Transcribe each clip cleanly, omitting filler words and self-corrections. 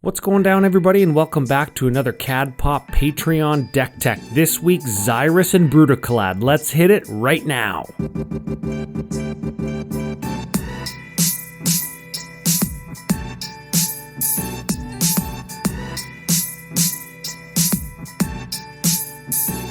What's going down, everybody, and welcome back to another CAD Pop Patreon Deck Tech. This week, Xyris and Brudiclad. Let's hit it right now.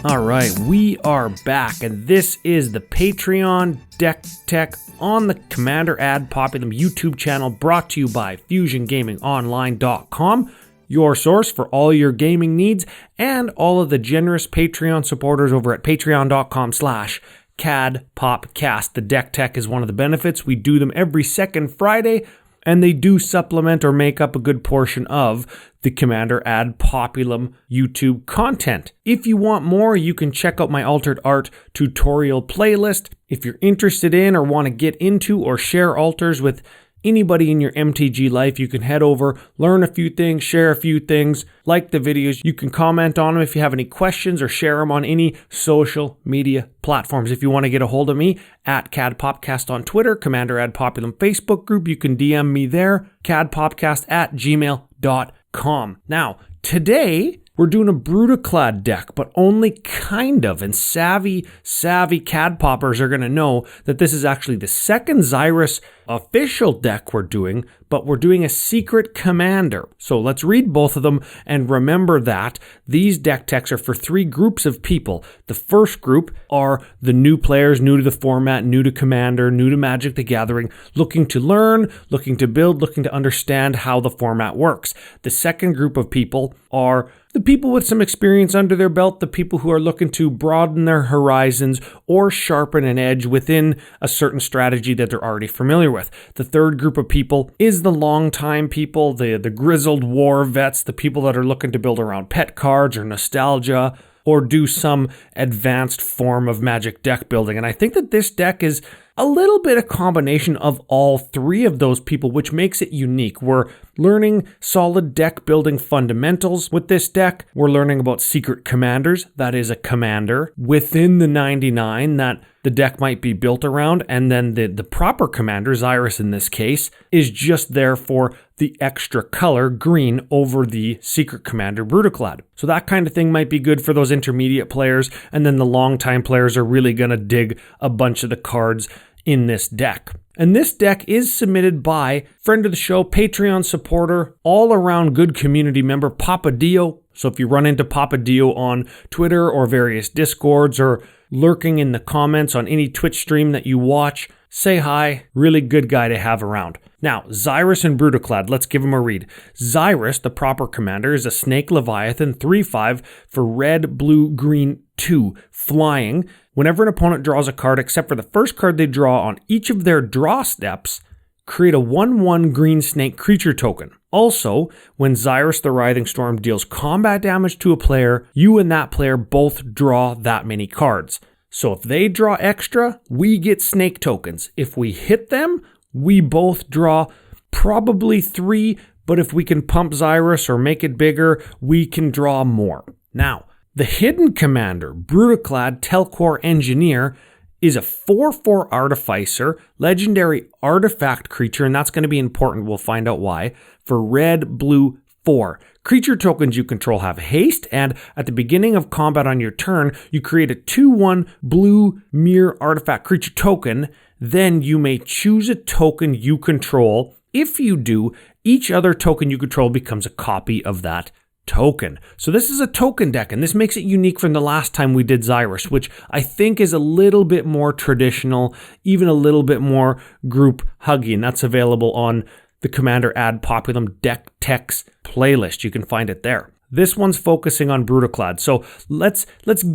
Alright, we are back, and this is the Patreon Deck Tech on the Commander Ad Populum YouTube channel, brought to you by FusionGamingOnline.com, your source for all your gaming needs, and all of the generous Patreon supporters over at patreon.com/CADPopcast. The Deck Tech is one of the benefits. We do them every second Friday, and they do supplement or make up a good portion of the Commander Ad Populum YouTube content. If you want more, you can check out my altered art tutorial playlist. If you're interested in or want to get into or share alters with anybody in your MtG life, you can head over, learn a few things, share a few things, like the videos. You can comment on them if you have any questions or share them on any social media platforms. If you want to get a hold of me, at CADPopcast on Twitter, Commander Ad Populum Facebook group, you can DM me there, cadpopcast@gmail.com. Now, today, we're doing a Brudiclad deck, but only kind of, and savvy CAD poppers are going to know that this is actually the second Xyris official deck we're doing, but we're doing a secret commander. So let's read both of them and remember that these deck techs are for three groups of people. The first group are the new players, new to the format, new to Commander, new to Magic the Gathering, looking to learn, looking to build, looking to understand how the format works. The second group of people are the people with some experience under their belt, the people who are looking to broaden their horizons or sharpen an edge within a certain strategy that they're already familiar with. The third group of people is the long-time people, the grizzled war vets, the people that are looking to build around pet cards or nostalgia or do some advanced form of Magic deck building. And I think that this deck is a little bit a combination of all three of those people, which makes it unique. We're learning solid deck building fundamentals with this deck. We're learning about secret commanders. That is a commander within the 99 that the deck might be built around. And then the proper commander, Xyris in this case, is just there for the extra color, green, over the secret commander, Brudiclad. So that kind of thing might be good for those intermediate players. And then the long-time players are really going to dig a bunch of the cards in this deck. And this deck is submitted by friend of the show, Patreon supporter, all-around good community member, Papa Dio. So if you run into Papa Dio on Twitter or various Discords or lurking in the comments on any Twitch stream that you watch, say hi. Really good guy to have around. Now, Xyris and Brudiclad, let's give them a read. Xyris, the proper commander, is a Snake Leviathan 3/5 for red, blue, green, 2, flying. Whenever an opponent draws a card, except for the first card they draw on each of their draw steps, create a 1/1 green snake creature token. Also, when Xryis the Writhing Storm deals combat damage to a player, you and that player both draw that many cards. So if they draw extra, we get snake tokens. If we hit them, we both draw probably 3, but if we can pump Xyris or make it bigger, we can draw more. Now, the hidden commander, Brudiclad Telcor Engineer, is a 4/4 Artificer, legendary artifact creature, and that's going to be important, we'll find out why, for red, blue, 4. Creature tokens you control have haste, and at the beginning of combat on your turn, you create a 2/1 blue mirror artifact creature token. Then you may choose a token you control. If you do, each other token you control becomes a copy of that token. So this is a token deck, and this makes it unique from the last time we did Xyris, which I think is a little bit more traditional, even a little bit more group huggy, and that's available on the Commander Ad Populum Deck Techs playlist. You can find it there. This one's focusing on Brudiclad. So let's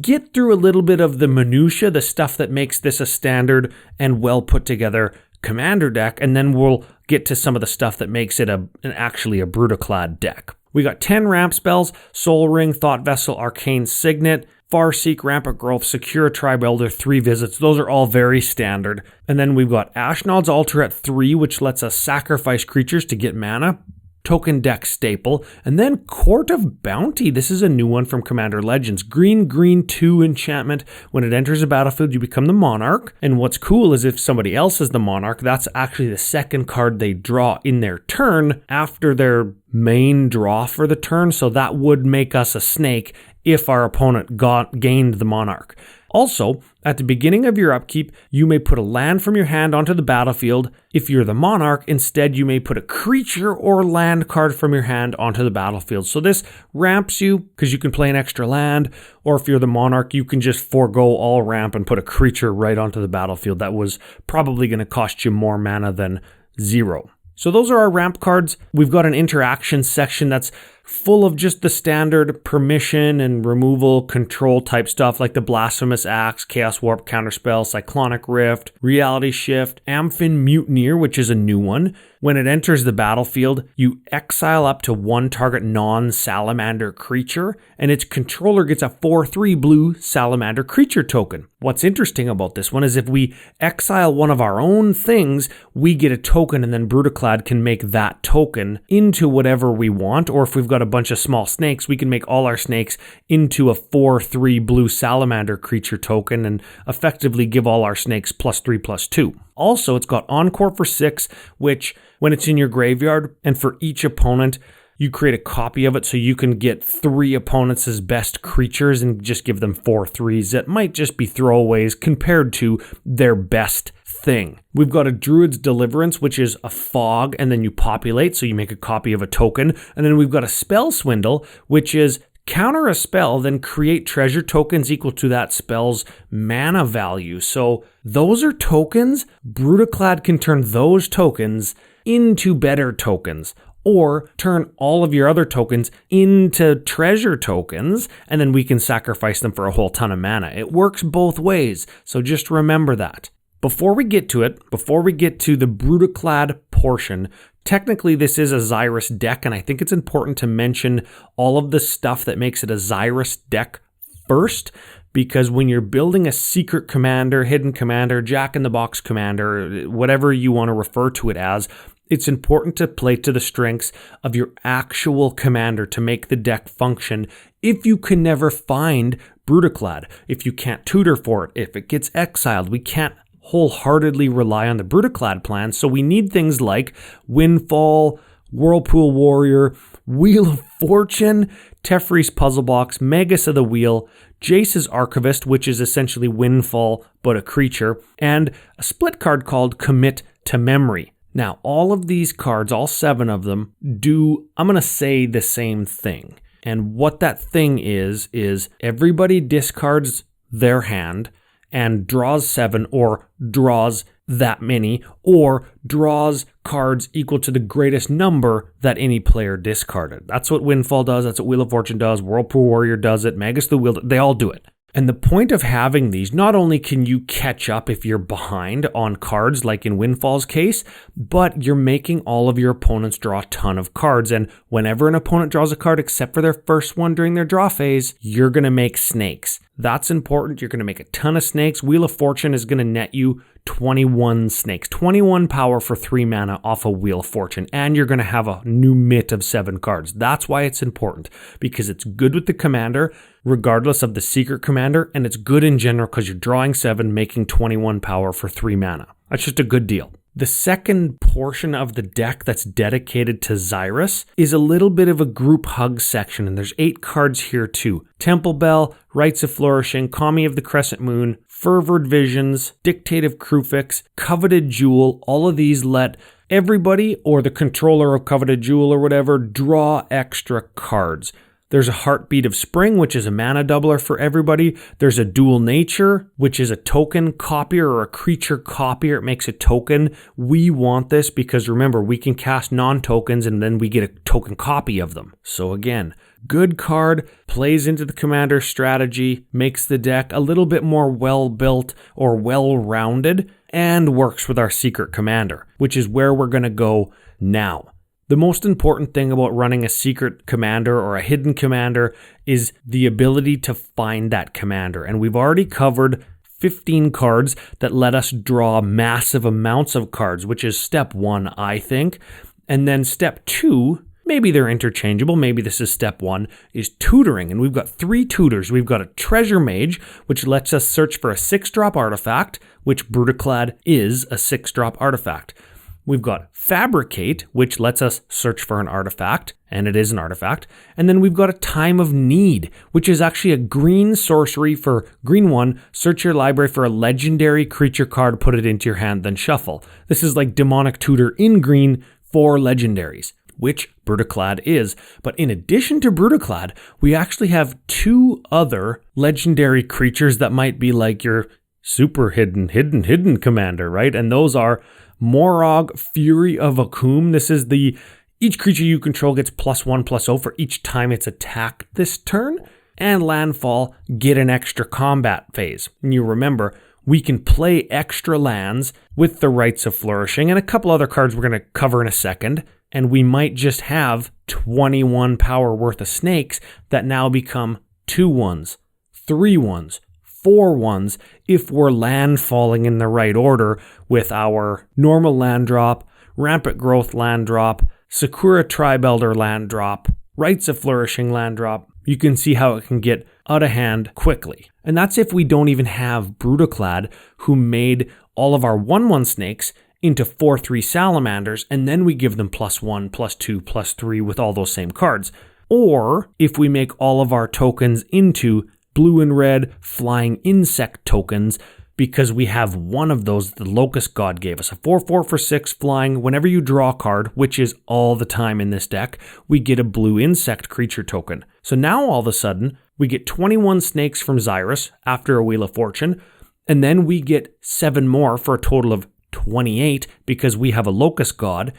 get through a little bit of the minutia, the stuff that makes this a standard and well put together commander deck, and then we'll get to some of the stuff that makes it actually a Brudiclad deck. We got 10 ramp spells: Soul Ring, Thought Vessel, Arcane Signet, Farseek, Rampant Growth, Secure Tribe Elder, 3 visits. Those are all very standard. And then we've got Ashnod's Altar at 3, which lets us sacrifice creatures to get mana. token deck staple. And then Court of Bounty. This is a new one from Commander Legends. Green, 2 enchantment. When it enters the battlefield, you become the monarch. And what's cool is if somebody else is the monarch, that's actually the second card they draw in their turn after their main draw for the turn. So that would make us a snake if our opponent gained the monarch. Also, at the beginning of your upkeep, you may put a land from your hand onto the battlefield. If you're the monarch, instead you may put a creature or land card from your hand onto the battlefield. So this ramps you because you can play an extra land, or if you're the monarch, you can just forego all ramp and put a creature right onto the battlefield. That was probably going to cost you more mana than 0. So those are our ramp cards. We've got an interaction section that's full of just the standard permission and removal control type stuff like the Blasphemous Axe, Chaos Warp, Counterspell, Cyclonic Rift, Reality Shift, Amphin Mutineer, which is a new one. When it enters the battlefield, you exile up to one target non-salamander creature, and its controller gets a 4/3 blue salamander creature token. What's interesting about this one is if we exile one of our own things, we get a token, and then Brudiclad can make that token into whatever we want, or if we've got a bunch of small snakes, we can make all our snakes into a 4/3 blue salamander creature token and effectively give all our snakes +3/+2. Also, it's got Encore for 6, which when it's in your graveyard, and for each opponent, you create a copy of it so you can get 3 opponents as best creatures and just give them 4/3s. That might just be throwaways compared to their best thing. We've got a Druid's Deliverance, which is a fog, and then you populate, so you make a copy of a token. And then we've got a Spell Swindle, which is counter a spell, then create treasure tokens equal to that spell's mana value. So those are tokens. Brudiclad can turn those tokens into better tokens, or turn all of your other tokens into treasure tokens, and then we can sacrifice them for a whole ton of mana. It works both ways, so just remember that. Before we get to it, before we get to the Brudiclad portion, technically this is a Xyris deck, and I think it's important to mention all of the stuff that makes it a Xyris deck first, because when you're building a secret commander, hidden commander, jack-in-the-box commander, whatever you want to refer to it as, it's important to play to the strengths of your actual commander to make the deck function. If you can never find Brudiclad, if you can't tutor for it, if it gets exiled, we can't wholeheartedly rely on the Brudiclad plan. So we need things like Windfall, Whirlpool Warrior, Wheel of Fortune, Teferi's Puzzle Box, Magus of the Wheel, Jace's Archivist, which is essentially Windfall but a creature, and a split card called Commit to Memory. Now, all of these cards, all 7 of them, do, I'm going to say, the same thing. And what that thing is everybody discards their hand and draws 7, or draws that many, or draws cards equal to the greatest number that any player discarded. That's what Windfall does, that's what Wheel of Fortune does, Whirlpool Warrior does it, Magus the Wheel, they all do it. And the point of having these, not only can you catch up if you're behind on cards, like in Windfall's case, but you're making all of your opponents draw a ton of cards. And whenever an opponent draws a card, except for their first one during their draw phase, you're going to make snakes. That's important. You're going to make a ton of snakes. Wheel of Fortune is going to net you 21 snakes, 21 power for 3 mana off a Wheel of Fortune, and you're going to have a new mitt of 7 cards. That's why it's important, because it's good with the commander, regardless of the secret commander, and it's good in general because you're drawing 7, making 21 power for 3 mana. That's just a good deal. The second portion of the deck that's dedicated to Xyris is a little bit of a group hug section, and there's 8 cards here too. Temple Bell, Rites of Flourishing, Kami of the Crescent Moon, Fervored Visions, Dictative Crufix, Coveted Jewel. All of these let everybody, or the controller of Coveted Jewel or whatever, draw extra cards. There's a Heartbeat of Spring, which is a mana doubler for everybody. There's a Dual Nature, which is a token copier or a creature copier. It makes a token. We want this because, remember, we can cast non-tokens and then we get a token copy of them. So again, good card, plays into the commander strategy, makes the deck a little bit more well-built or well-rounded, and works with our secret commander, which is where we're going to go now. The most important thing about running a secret commander or a hidden commander is the ability to find that commander. And we've already covered 15 cards that let us draw massive amounts of cards, which is step 1, I think. And then step 2 maybe they're interchangeable, maybe this is step 1, is tutoring. And we've got 3 tutors. We've got a treasure mage, which lets us search for a 6-drop artifact, which Brudiclad is a 6-drop artifact. We've got Fabricate, which lets us search for an artifact, and it is an artifact. And then we've got a Time of Need, which is actually a green sorcery for green 1. Search your library for a legendary creature card, put it into your hand, then shuffle. This is like Demonic Tutor in green for legendaries, which Brudiclad is. But in addition to Brudiclad, we actually have 2 other legendary creatures that might be like your super hidden commander, right? And those are Morog, Fury of Akum. This is each creature you control gets +1/+0 for each time it's attacked this turn. And Landfall, get an extra combat phase. And you remember, we can play extra lands with the Rites of Flourishing and a couple other cards we're going to cover in a second. And we might just have 21 power worth of snakes that now become 2/1s, 3/1s, 4/1s if we're landfalling in the right order with our normal land drop, Rampant Growth land drop, Sakura Tribe Elder land drop, Rites of Flourishing land drop. You can see how it can get out of hand quickly. And that's if we don't even have Brudiclad, who made all of our 1/1 snakes into 4/3 salamanders, and then we give them +1, +2, +3 with all those same cards. Or if we make all of our tokens into blue and red flying insect tokens, because we have one of those the Locust God gave us, a 4/4 for 6 flying. Whenever you draw a card, which is all the time in this deck, we get a blue insect creature token. So now all of a sudden, we get 21 snakes from Xyris after a Wheel of Fortune, and then we get 7 more for a total of 28 because we have a Locust God,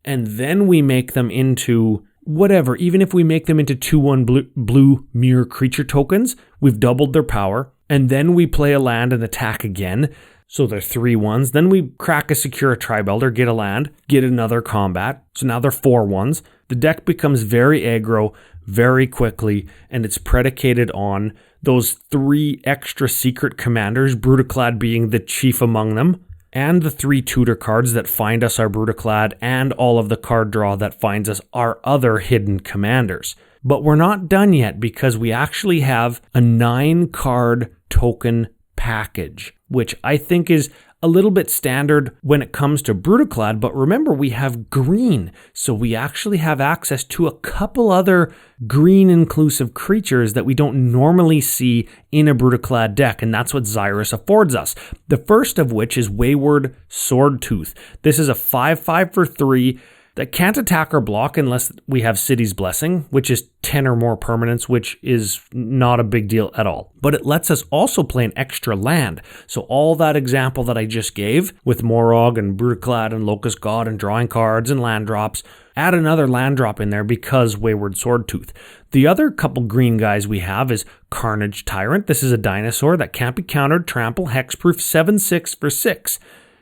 and then we make them into whatever. Even if we make them into 2/1 blue mirror creature tokens, we've doubled their power, and then we play a land and attack again, so they're 3/1s. Then we crack a Sakura Tribe Elder, get a land, get another combat, so now they're 4/1s. The deck becomes very aggro very quickly, and it's predicated on those 3 extra secret commanders, Brudiclad being the chief among them, and the 3 tutor cards that find us our Brudiclad, and all of the card draw that finds us our other hidden commanders. But we're not done yet, because we actually have a 9-card token package, which I think is a little bit standard when it comes to Brudiclad, but remember we have green, so we actually have access to a couple other green inclusive creatures that we don't normally see in a Brudiclad deck, and that's what Xyris affords us. The first of which is Wayward Swordtooth. This is a 5/5 for 3 that can't attack or block unless we have City's Blessing, which is 10 or more permanents, which is not a big deal at all. But it lets us also play an extra land. So all that example that I just gave with Morog and Brudiclad and Locust God and drawing cards and land drops, add another land drop in there because Wayward Swordtooth. The other couple green guys we have is Carnage Tyrant. This is a dinosaur that can't be countered, trample, hexproof, 7/6 for 6.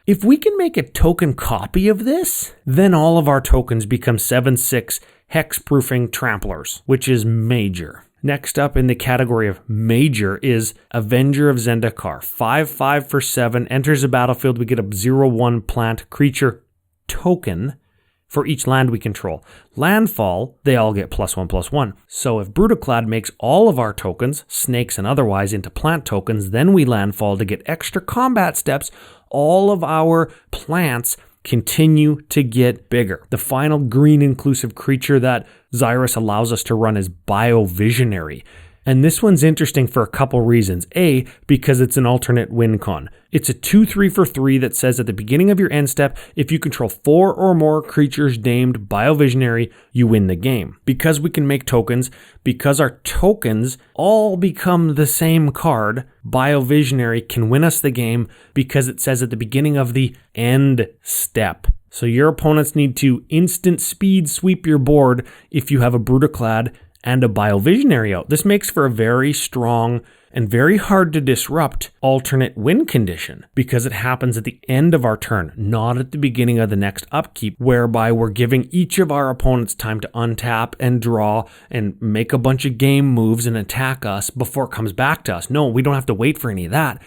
If we can make a token copy of this, then all of our tokens become 7/6 hexproofing tramplers, which is major. Next up in the category of major is Avenger of Zendikar. 5/5 for 7, enters the battlefield, we get a 0/1 plant creature token for each land we control. Landfall, they all get +1/+1. So if Brudiclad makes all of our tokens, snakes and otherwise, into plant tokens, then we landfall to get extra combat steps. All of our plants continue to get bigger. The final green inclusive creature that Xyris allows us to run is Biovisionary. And this one's interesting for a couple reasons. A, because it's an alternate win con. It's a 2/3 for 3 that says at the beginning of your end step, if you control 4 or more creatures named Biovisionary, you win the game. Because we can make tokens, because our tokens all become the same card, Biovisionary can win us the game because it says at the beginning of the end step. So your opponents need to instant speed sweep your board if you have a Brudiclad and a Biovisionary out. This makes for a very strong and very hard to disrupt alternate win condition because it happens at the end of our turn, not at the beginning of the next upkeep, whereby we're giving each of our opponents time to untap and draw and make a bunch of game moves and attack us before it comes back to us. No, we don't have to wait for any of that.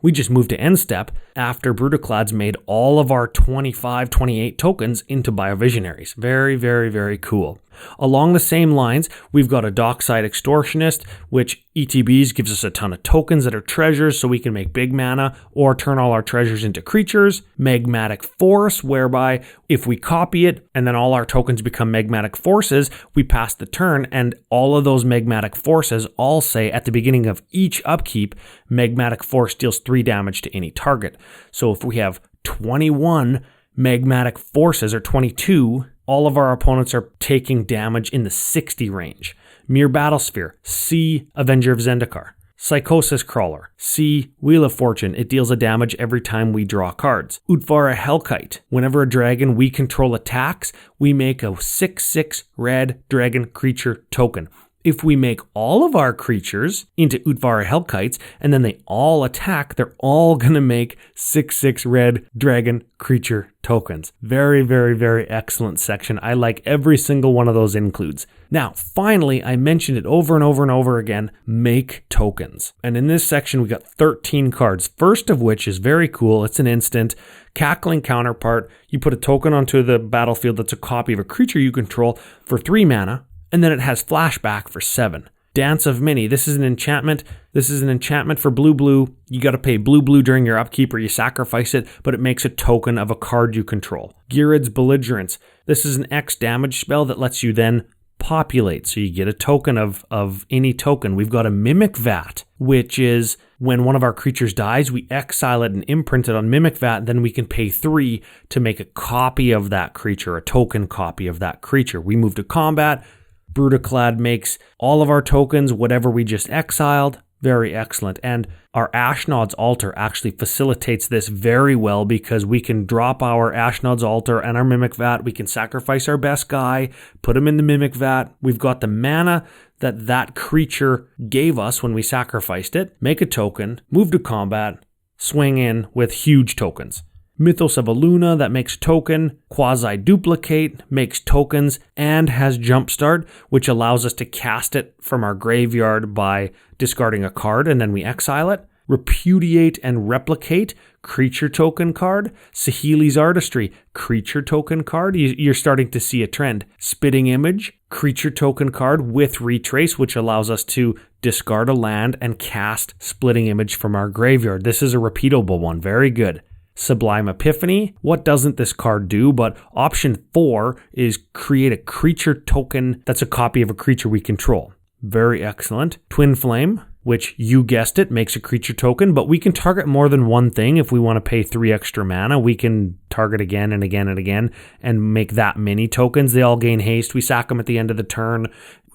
We just move to end step after Brudiclad's made all of our 25, 28 tokens into Biovisionaries. Very, very, very cool. Along the same lines, we've got a Dockside Extortionist, which ETBs gives us a ton of tokens that are treasures so we can make big mana or turn all our treasures into creatures. Magmatic Force, whereby if we copy it and then all our tokens become magmatic forces, we pass the turn and all of those magmatic forces all say at the beginning of each upkeep, magmatic force deals 3 damage to any target. So if we have 21 magmatic forces or 22, all of our opponents are taking damage in the 60 range. Mere Battlesphere, C, Avenger of Zendikar. Psychosis Crawler, C, Wheel of Fortune. It deals a damage every time we draw cards. Utvara Hellkite. Whenever a dragon we control attacks, we make a 6/6 red dragon creature token. If we make all of our creatures into Utvara Hellkites and then they all attack, they're all going to make 6/6 red dragon creature tokens. Very, very, very excellent section. I like every single one of those includes. Now, finally, I mentioned it over and over and over again, make tokens. And in this section, we got 13 cards. First of which is very cool. It's an instant. Cackling Counterpart. You put a token onto the battlefield that's a copy of a creature you control for 3 mana. And then it has flashback for 7. Dance of Many. This is an enchantment. This is an enchantment for blue. You got to pay blue during your upkeep or you sacrifice it, but it makes a token of a card you control. Girad's Belligerence. This is an X damage spell that lets you then populate. So you get a token of any token. We've got a Mimic Vat, which is when one of our creatures dies, we exile it and imprint it on Mimic Vat. Then we can pay 3 to make a copy of that creature, a token copy of that creature. We move to combat. Brudiclad makes all of our tokens, whatever we just exiled. Very excellent. And our Ashnod's Altar actually facilitates this very well because we can drop our Ashnod's Altar and our Mimic Vat. We can sacrifice our best guy, put him in the Mimic Vat. We've got the mana that creature gave us when we sacrificed it. Make a token, move to combat, swing in with huge tokens. Mythos of Aluna, that makes token. Quasi-Duplicate makes tokens and has Jumpstart, which allows us to cast it from our graveyard by discarding a card and then we exile it. Repudiate and Replicate, creature token card. Saheeli's Artistry, creature token card. You're starting to see a trend. Spitting Image, creature token card with Retrace, which allows us to discard a land and cast Splitting Image from our graveyard. This is a repeatable one. Very good. Sublime Epiphany. What doesn't this card do? But option 4 is create a creature token that's a copy of a creature we control. Very excellent. Twin Flame, which you guessed it, makes a creature token, but we can target more than one thing. If we want to pay 3 extra mana, we can target again and again and again and make that many tokens. They all gain haste. We sack them at the end of the turn.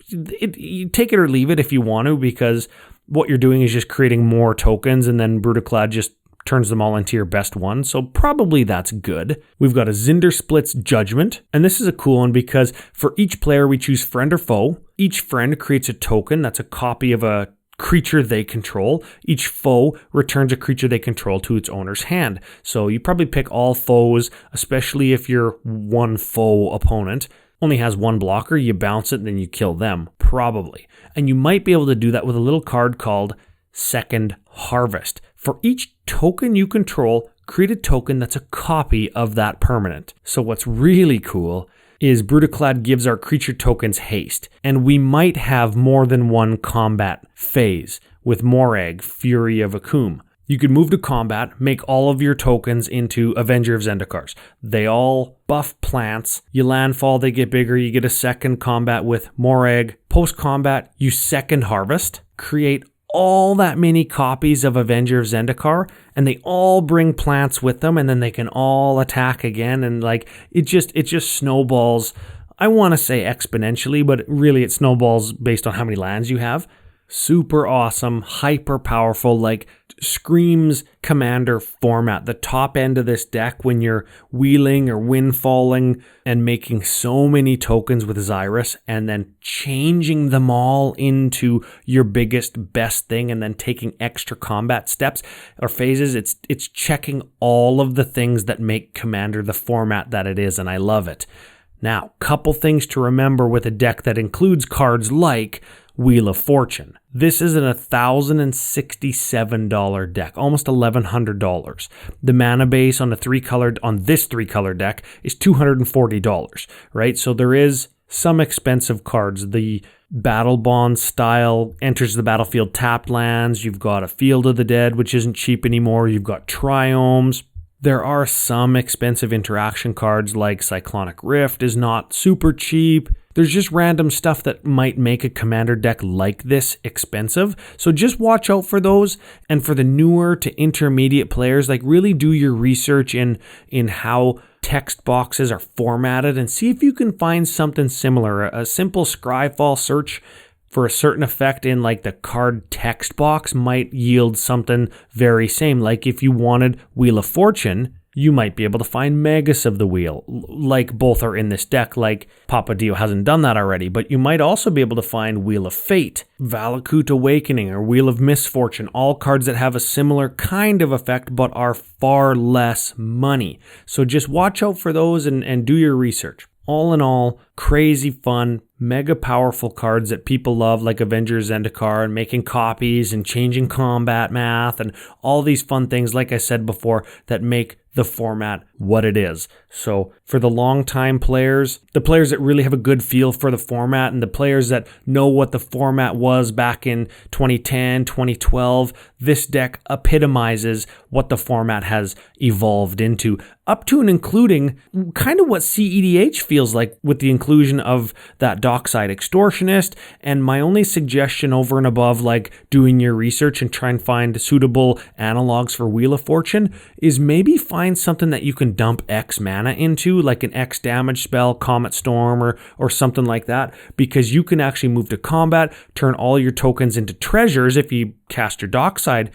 You take it or leave it if you want to, because what you're doing is just creating more tokens and then Brudiclad just turns them all into your best one, so probably that's good. We've got a Zyndarsplit's Judgment, and this is a cool one because for each player we choose friend or foe. Each friend creates a token that's a copy of a creature they control. Each foe returns a creature they control to its owner's hand. So you probably pick all foes, especially if your one foe opponent only has one blocker, you bounce it and then you kill them, probably. And you might be able to do that with a little card called Second Harvest. For each token you control, create a token that's a copy of that permanent. So what's really cool is Brudiclad gives our creature tokens haste, and we might have more than one combat phase with Morag, Fury of Akum. You could move to combat, make all of your tokens into Avenger of Zendikars. They all buff plants. You landfall, they get bigger. You get a second combat with Morag. Post-combat, you second harvest, create all that many copies of Avenger of Zendikar, and they all bring plants with them, and then they can all attack again, and like it just snowballs. I want to say exponentially, but really it snowballs based on how many lands you have. Super awesome, hyper powerful, like screams commander format. The top end of this deck when you're wheeling or windfalling and making so many tokens with Xyris and then changing them all into your biggest, best thing and then taking extra combat steps or phases. It's checking all of the things that make Commander the format that it is, and I love it. Now, couple things to remember with a deck that includes cards like Wheel of Fortune. This is an $1,067 deck, almost $1,100. The mana base on this 3-color deck is $240, right? So there is some expensive cards. The Battle Bond style enters the battlefield tapped lands. You've got a Field of the Dead, which isn't cheap anymore. You've got Triomes. There are some expensive interaction cards like Cyclonic Rift is not super cheap. There's just random stuff that might make a commander deck like this expensive. So just watch out for those. And for the newer to intermediate players, like really do your research in how text boxes are formatted and see if you can find something similar. A simple Scryfall search for a certain effect in like the card text box might yield something very same. Like if you wanted Wheel of Fortune, you might be able to find Magus of the Wheel, like both are in this deck, like Populum hasn't done that already, but you might also be able to find Wheel of Fate, Valakut Awakening, or Wheel of Misfortune, all cards that have a similar kind of effect but are far less money. So just watch out for those and do your research. All in all, crazy fun, mega powerful cards that people love, like Avengers Zendikar, and making copies and changing combat math and all these fun things, like I said before, that make the format what it is. So for the long-time players, the players that really have a good feel for the format, and the players that know what the format was back in 2010, 2012, this deck epitomizes what the format has evolved into, up to and including kind of what CEDH feels like with the inclusion of that Dockside Extortionist. And my only suggestion over and above like doing your research and try and find suitable analogs for Wheel of Fortune is maybe find something that you can dump X mana into, like an X damage spell, Comet Storm, or something like that, because you can actually move to combat, turn all your tokens into treasures if you cast your Dockside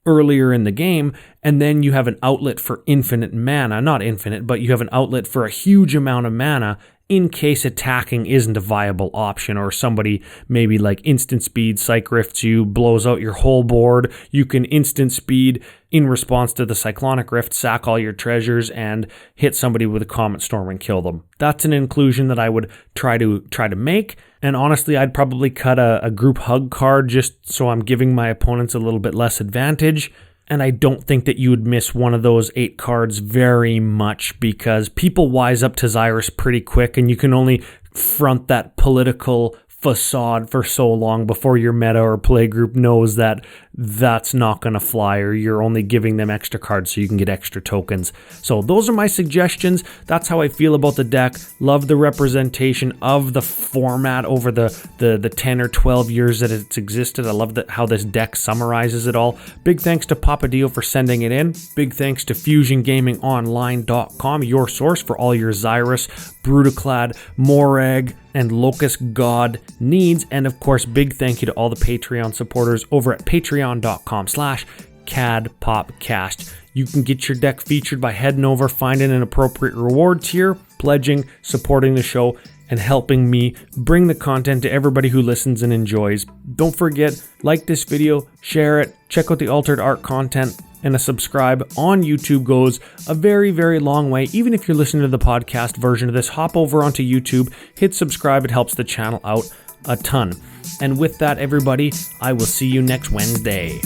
earlier in the game, and then you have an outlet for infinite mana. Not infinite, but you have an outlet for a huge amount of mana in case attacking isn't a viable option, or somebody maybe like instant speed Psych Rifts you, blows out your whole board. You can instant speed in response to the Cyclonic Rift, sack all your treasures, and hit somebody with a Comet Storm and kill them. That's an inclusion that I would try to make. And honestly, I'd probably cut a group hug card just so I'm giving my opponents a little bit less advantage. And I don't think that you would miss one of those 8 cards very much, because people wise up to Xyris pretty quick, and you can only front that political facade for so long before your meta or play group knows that that's not going to fly, or you're only giving them extra cards so you can get extra tokens. So those are my suggestions. That's how I feel about the deck. Love the representation of the format over the 10 or 12 years that it's existed. I love how this deck summarizes it all. Big thanks to Papadio for sending it in. Big thanks to FusionGamingOnline.com, your source for all your Xyris, Brudiclad, Morag, and Locust God needs. And of course, big thank you to all the Patreon supporters over at patreon.com/CADPopcast. You can get your deck featured by heading over, finding an appropriate reward tier, pledging, supporting the show, and helping me bring the content to everybody who listens and enjoys. Don't forget, like this video, share it, check out the altered art content, and a subscribe on YouTube goes a very, very long way. Even if you're listening to the podcast version of this, hop over onto YouTube, hit subscribe. It helps the channel out a ton. And with that, everybody, I will see you next Wednesday.